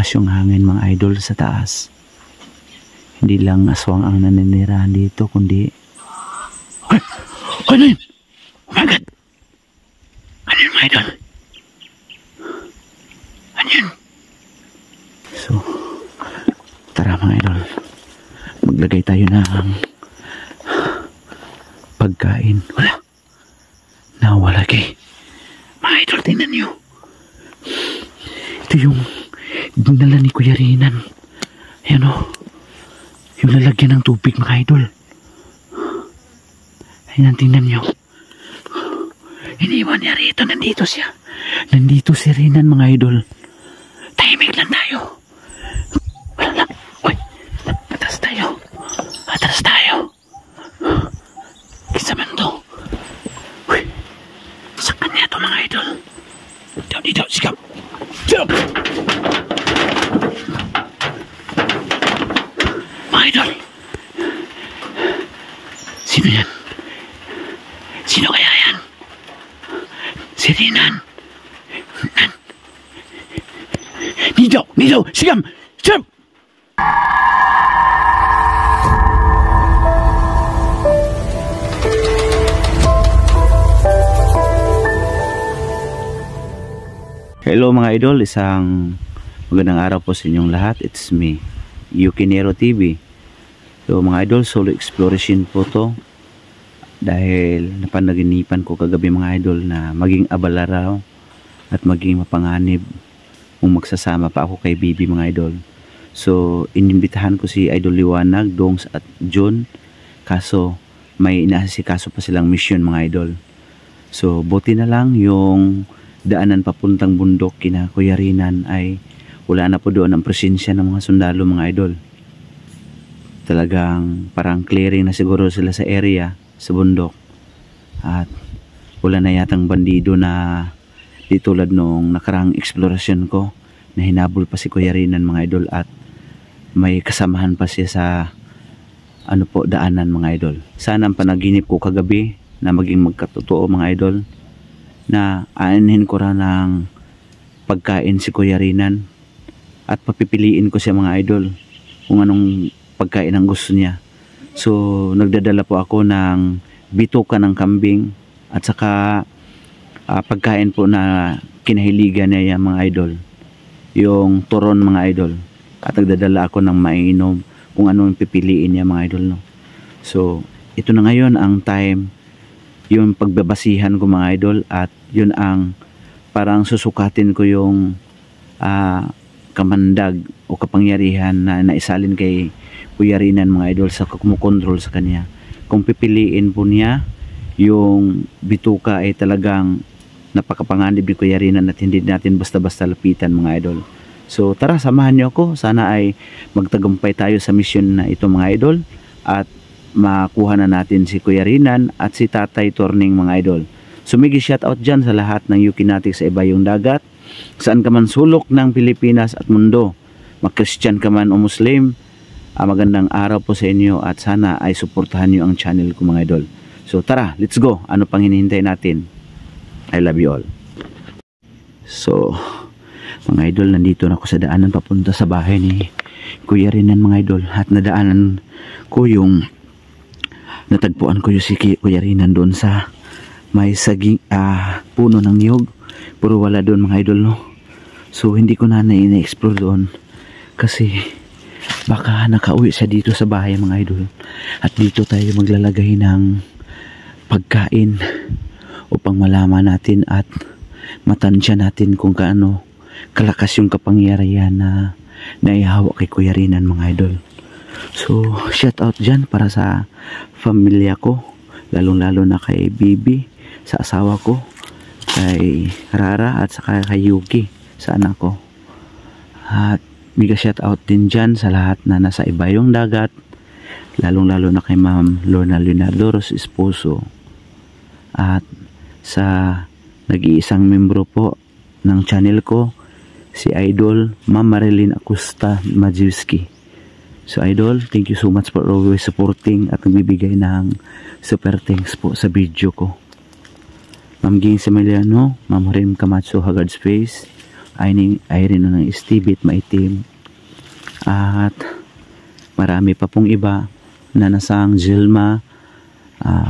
malakas yung hangin mga idol sa taas. Hindi lang aswang ang naninirahan dito, kundi ano yun? Oh my God! Ano yun mga idol? Ano yun? So, tara mga idol, maglagay tayo ng pagkain. Nawala kay mga idol, tingnan nyo. Ito yung dinala ni Kuya Rinan. Ayan o, yung lalagyan ng tubig mga idol. Ayan, tingnan nyo. Iniwan niya rito, nandito siya. Nandito si Rinan mga idol. Tahimik lang tayo. Wala lang. Uy, atras tayo. Atras tayo. Kisa man to. Uy, sa kanya to mga idol. Dito, sikap. Sikap! Mga idol. Sino yan? Sino kaya yan? Si Rinan. Dito, sigam! Sigam! Hello mga idol, isang magandang araw po sa inyong lahat. It's me, Yukinero TV. So mga idol, solo exploration po to. Dahil napanaginipan ko kagabi mga idol na maging abala raw at maging mapanganib kung magsasama pa ako kay Bibi mga idol. So inimbitahan ko si Idol Liwanag, Dongs at John. Kaso may inaasikaso pa silang mission mga idol. So buti na lang yung daanan papuntang bundok kina Kuya Rinan ay wala na po doon ang presensya ng mga sundalo mga idol. Talagang parang clearing na siguro sila sa area, sa bundok, at wala na yatang bandido na di tulad nung nakarang eksplorasyon ko na hinabol pa si Kuya Rinan mga idol at may kasamahan pa siya sa daanan mga idol. Sana ang panaginip ko kagabi na maging magkatotoo mga idol, na aanhin ko ra ng pagkain si Kuya Rinan at papipiliin ko siya mga idol kung anong pagkain ang gusto niya. So nagdadala po ako ng bituka ng kambing at saka pagkain po na kinahiligan niya mga idol, yung turon mga idol, at nagdadala ako ng mainom kung anong pipiliin niya mga idol, no? So ito na ngayon ang time, yung pagbabasihan ko mga idol, at yun ang parang susukatin ko yung kamandag o kapangyarihan na naisalin kay Kuya Rinan mga idol sa kumukontrol sa kanya. Kung pipiliin po niya yung bituka ay talagang napakapanganib ni Kuya Rinan at hindi natin basta-basta lapitan mga idol. So tara, samahan niyo ako. Sana ay magtagumpay tayo sa mission na ito mga idol at makuha na natin si Kuya Rinan at si Tatay Torning mga idol. Sumigi shoutout dyan sa lahat ng Yukinatic sa ibayong dagat, saan ka man sulok ng Pilipinas at mundo, mag-Christian ka man o Muslim. Magandang araw po sa inyo at sana ay suportahan nyo ang channel ko mga idol. So tara, let's go. Ano pang hinihintay natin? I love you all. So mga idol, nandito na ako sa daanan papunta sa bahay ni Kuya Rinan mga idol, at nadaanan ko yung natagpuan ko yung si Kuya Rinan doon sa may saging puno ng niyog. Puro wala doon mga idol, no? So hindi ko na na-explore doon kasi baka nakauwi siya dito sa bahay mga idol, at dito tayo maglalagay ng pagkain upang malaman natin at matansya natin kung kaano kalakas yung kapangyarihan na naihawak kay Kuya Rinan mga idol. So shout out dyan para sa pamilya ko, lalong lalo na kay Bibi, sa asawa ko, kay Rara at saka kay Yuki, sa anak ko. At mega shout out din dyan sa lahat na nasa ibayong dagat, lalong lalo na kay Ma'am Lorna Leonardo Ros Esposo, at sa nag-iisang membro po ng channel ko, si Idol Ma'am Marilyn Acosta Majewski. So Idol, thank you so much for always supporting at nagbibigay ng super thanks po sa video ko. Ma'am Ging Semeliano, Ma'am Rim Camacho Haggard Space, Irene ng Stibit, maitim. At marami pa pong iba na nasang Gilma,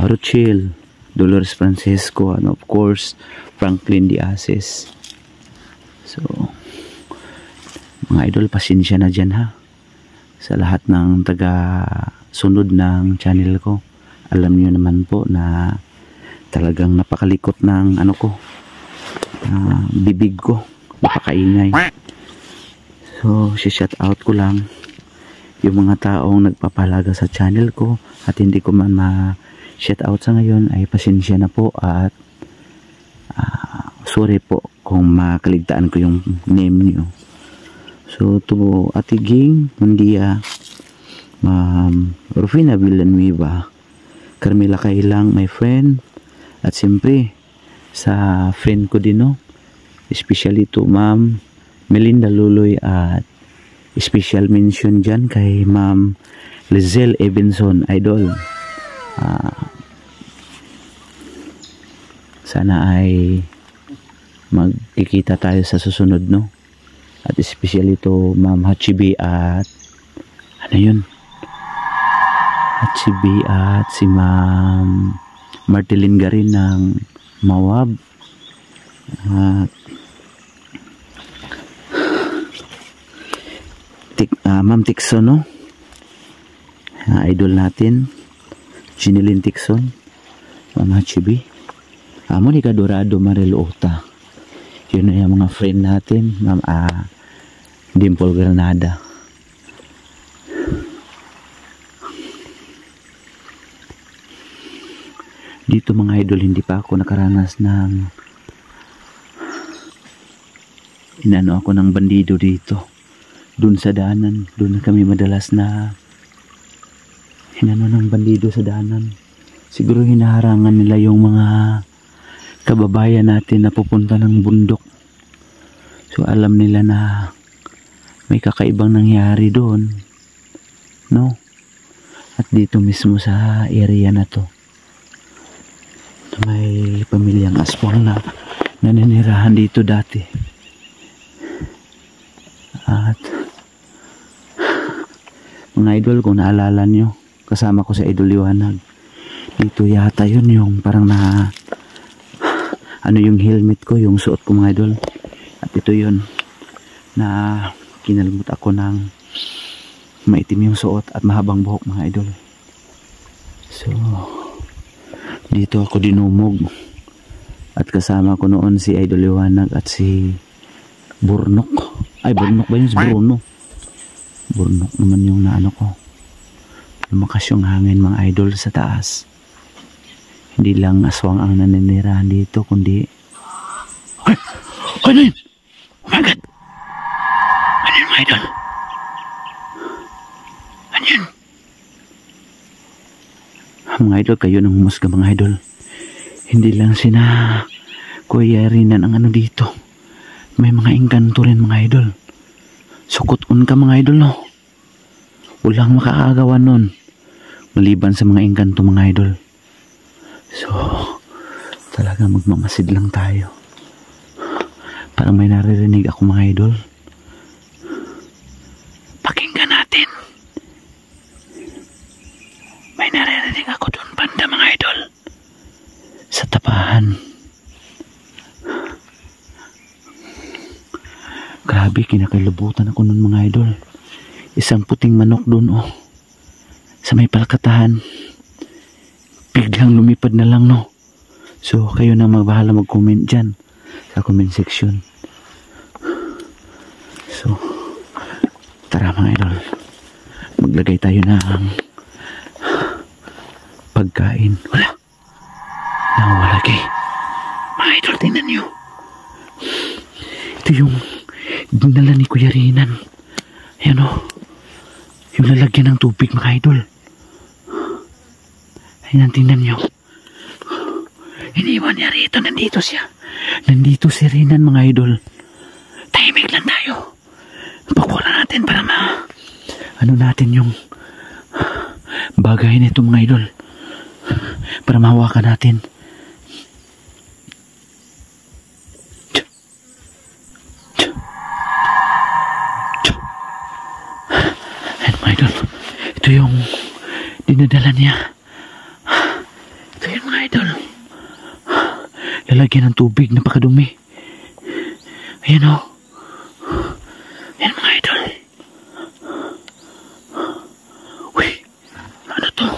Rochelle, Dolores Francisco, and of course Franklin Diases. So mga idol, pasensya na dyan ha sa lahat ng taga sunod ng channel ko. Alam niyo naman po na talagang napakalikot ng bibig ko, napakaingay. So shout out ko lang yung mga taong nagpapalaga sa channel ko, at hindi ko man ma-shout out sa ngayon, ay pasensya na po, at sorry po kung makaligtaan ko yung name niyo. So to Ate Ging Mundia, Ma'am Rufina Villanueva, Carmela Kailang, my friend, at siyempre sa friend ko din, especially to Ma'am Melinda Luloy, at special mention dyan kay Ma'am Lizelle Ebenson, idol. Sana ay magkikita tayo sa susunod, no? At especially to Ma'am Hachibi at Hachibi at si Ma'am Martilin Garin ng Mawab, at Ma'am Tikson, idol natin Ginilin Tikson, Ma'am Hachibi, Monica Dorado, Maril Ota, yun na yung mga friend natin. Ma'am Dimple Granada. Dito mga idol, hindi pa ako nakaranas ng inano ako ng bandido dito. Doon sa daanan, doon na kami madalas na inano ng bandido sa daanan. Siguro hinaharangan nila yung mga kababayan natin na pupunta ng bundok. So alam nila na may kakaibang nangyari doon, no? At dito mismo sa area na to, may pamilyang aswang na naninirahan dito dati. At mga idol, kung naalala nyo, kasama ko sa Idol Liwanag, dito yata yun yung parang na yung helmet ko, yung suot ko mga idol. At ito yun na kinalmot ako ng maitim yung suot at mahabang buhok mga idol. So dito ako dinumog, at kasama ko noon si Idol Liwanag at si Burnok. Ay, Burnok ba yun? Si Bruno. Burnok naman yung naano ko. Lumakas yung hangin mga idol sa taas. Hindi lang aswang ang naninirahan dito, kundi ano yun? Oh my God! Ano yun mga idol? Ano yun? Mga idol, kayo nang humusga mga idol. Hindi lang sina Kuya Rinan ang ano dito. May mga engkanto rin mga idol. Sukot-on ka mga idol, no? Walang makakagawa nun maliban sa mga engkanto mga idol. So talaga magmamasid lang tayo. Parang may naririnig ako mga idol. Pakinggan natin. May naririnig ako doon banda mga idol, sa tapahan. Grabe, kinakailabutan ako nun mga idol. Isang puting manok doon, sa may palkatahan. Biglang lumipad na lang, no? So kayo na magbahala mag-comment dyan sa comment section. So tara mga idol, maglagay tayo ng pagkain. Wala, nawalagay mga idol, tingnan nyo. Ito yung dinala ni Kuya Rinan. Ayan, yung lalagyan ng tubig mga idol. Ayan, tingnan nyo. Iniwan niya rito. Nandito siya. Nandito si Rinan mga idol. Tahimik lang tayo. Pakuha natin para ano natin yung bagay nito mga idol, para mahawakan natin. Mga idol, ito yung dinadala niya. Ito yun mga idol. Lalagyan ng tubig, napakadumi. Ayan o. Ayan mga idol. Uy, ano to?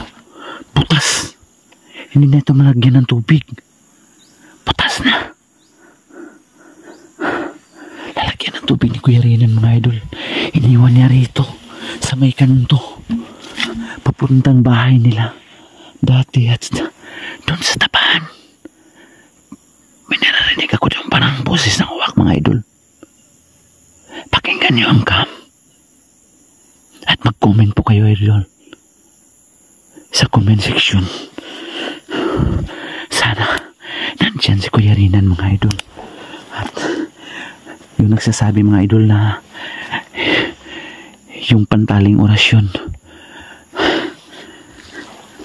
Butas. Hindi na ito malagyan ng tubig. Butas na. Lalagyan ng tubig ni Kuya Rinan mga idol. Iniwan niya rito sa may kanto. Papuntang bahay nila. Dati at doon sa tapahan. May nararinig ako doon parang boses ng uwak mga idol. Pakinggan niyo ang cam. At mag-comment po kayo idol. Sa comment section. Sana nandyan si Kuya Rinan mga idol. At yung nagsasabi mga idol na yung pantaling orasyon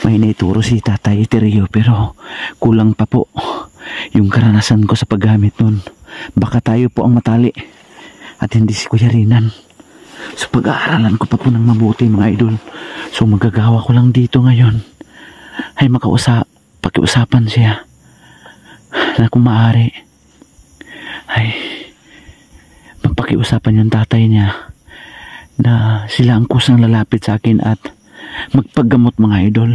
may naituro si Tatay Iterio pero kulang pa po yung karanasan ko sa paggamit nun. Baka tayo po ang matali at hindi si Kuya Rinan. So pag-aaralan ko pa po ng mabuti mga idol. So magagawa ko lang dito ngayon ay pakiusapan siya na kung maaari ay magpakiusapan yung tatay niya na sila ang kusang lalapit sa akin at magpaggamot mga idol.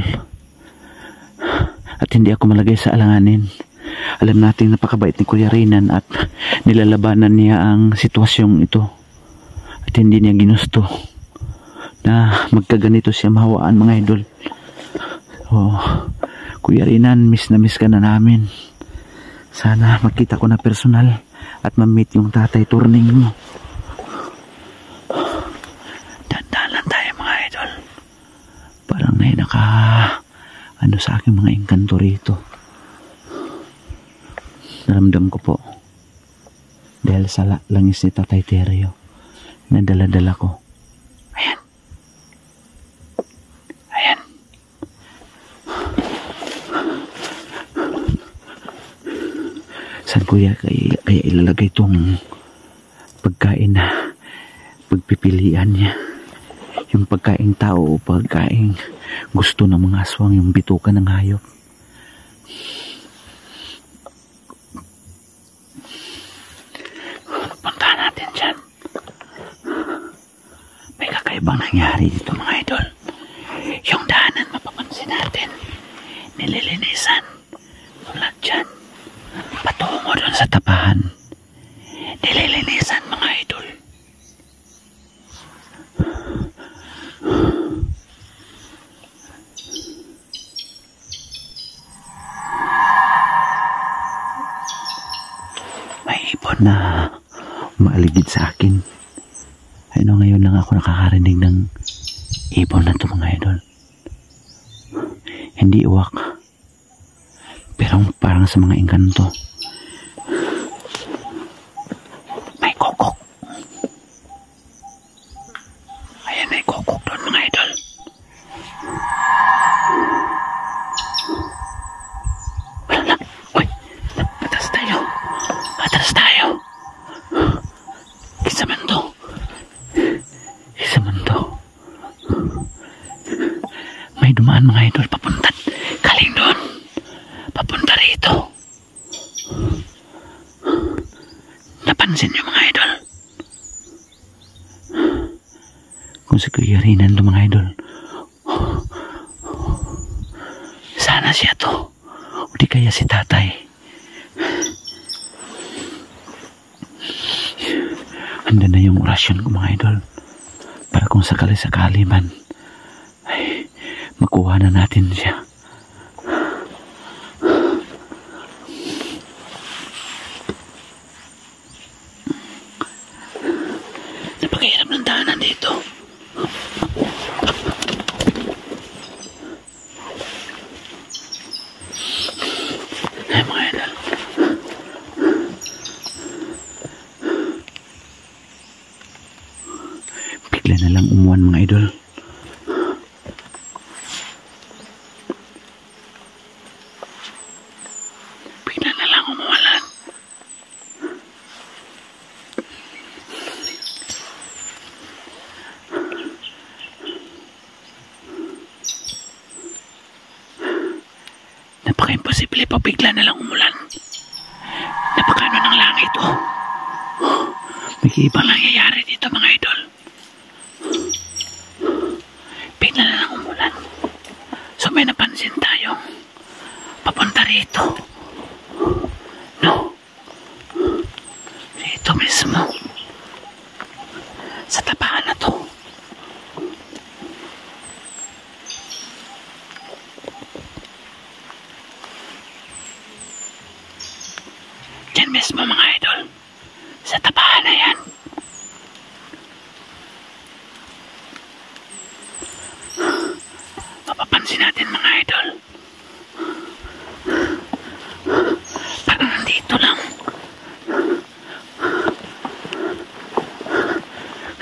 At hindi ako malagay sa alanganin. Alam natin napakabait ni Kuya Rinan at nilalabanan niya ang sitwasyong ito. At hindi niya ginusto na magkaganito siya mahawaan mga idol. So, Kuya Rinan, miss na miss ka na namin. Sana makita ko na personal at ma-meet yung tatay turning mo. Dandalan tayo mga idol. Parang may ano sa aking mga engkanto rito. Naramdam ko po dahil sa langis ni Tatay Terio na dala-dala ko. Ayan. Ayan. Saan kuya kaya ilalagay itong pagkain na pagpipilian niya? Yung pagkaing tao o pagkaing gusto ng mga aswang, yung bituka ng hayop. Puntahan natin dyan. May kakaibang nangyari dito mga idol. Yung daanan mapapansin natin, nililinisan tulad dyan patungo doon sa tapahan. Nililinisan mga idol. Na maaligid sa akin. Ano, ngayon lang ako nakakarinig ng ibon na ito mga idol. Hindi uwak pero parang sa mga engkanto. May kokok. Ayan, may kokok doon mga idol. Wala lang. Uy, atas tayo. Atras tayo. Isa man to. May dumaan mga idol papunta. Galing doon. Papunta rito. Napansin niyo mga idol? Kung si Kuya Rinan to mga idol. Sana siya to. O di kaya si tatay. Handa na yung orasyon ko mga idol para kung sakali-sakali man ay makuha na natin siya. Napakahirap ng daanan dito. Ay mga idol, bigla na lang umuwan mga idol. Bigla na lang umuwalan. Napaka-imposible pa, bigla na lang umulan. Napakano ng langit, oh. May ibang nangyayari dito, mga idol. Bigla na lang umulan. So may napansin tayo. Papunta rito. No. Rito mismo. Sa tapahan na to. Diyan mismo, mga idol. Sa tapahan na yan. Mapapansin natin, mga idol. Parang nandito lang.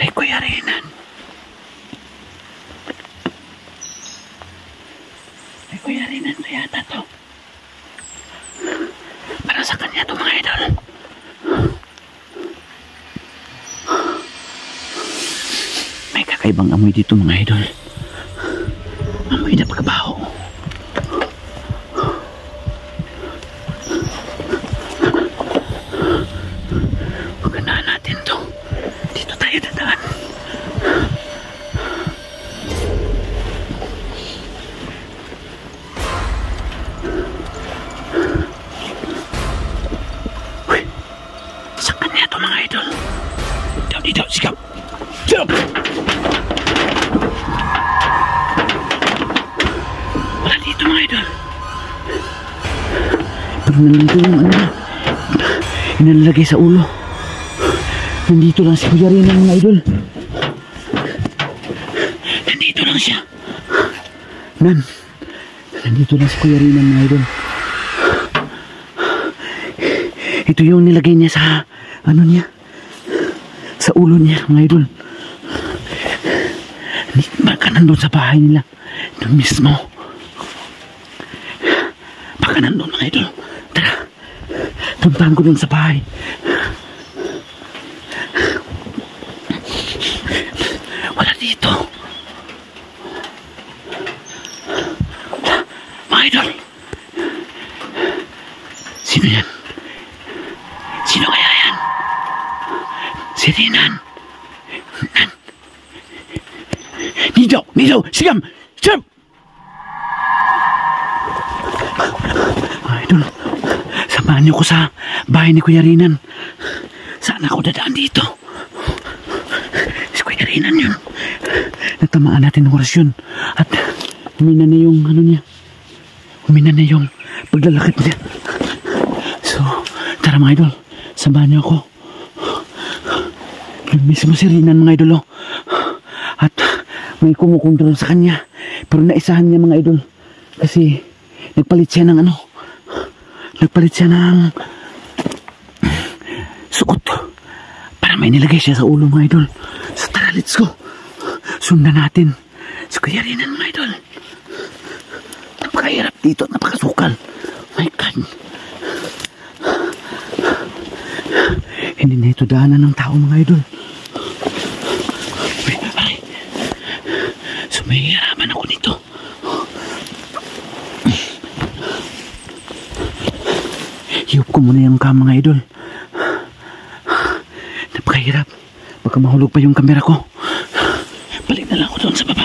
Kay Kuya Renan. Kay Kuya Renan to yata to. Para sa kanya to, mga idol. May kakaibang amoy dito, mga idol. Amoy na pagkabaho. Magandaan natin to. Dito tayo dadaan. Uy, sa kanya to, mga idol. Dito, sikap. Jump! Wala dito, mga idol. Pero nandito yung ano na inalagay sa ulo. Nandito lang si Kuya Renan, mga idol. Nandito lang siya. Nandito lang si Kuya Renan, mga idol. Ito yung nilagay niya sa ano niya, sa ulo niya, mga idol. Baka nandun sa bahay nila. Doon mismo. Baka nandun, mga idol. Tara, puntahan ko dun sa bahay. Wala dito. Mga idol. Sino yan? Sino kaya yan? Si Renan. Nidaw, sigam! Sigam! Idol, samahan niyo ko sa bahay ni Kuya Renan. Saan ako dadaan dito? Si Kuya Renan yun. Natamaan natin ng orasyon. At humina na yung ano niya. Humina na yung paglalakad niya. So, tara, mga idol. Samahan niyo ako. Yung mismo si Renan, mga idol, oh. At may kumukontrol sa kanya. Pero naisahan niya, mga idol. Kasi nagpalit siya ng ano. Nagpalit siya ng suot. Para may nilagay siya sa ulo, mga idol. So tara, let's go. Sundan natin si Kuya Renan, mga idol. Napakahirap dito at napakasukal. My God. Hindi na ito daanan ng tao, mga idol. May hiraman ako nito. Hiyop ko muna yung cam, mga idol. Napakahirap. Baka mahulog pa yung camera ko. Balik na lang ako doon sa baba.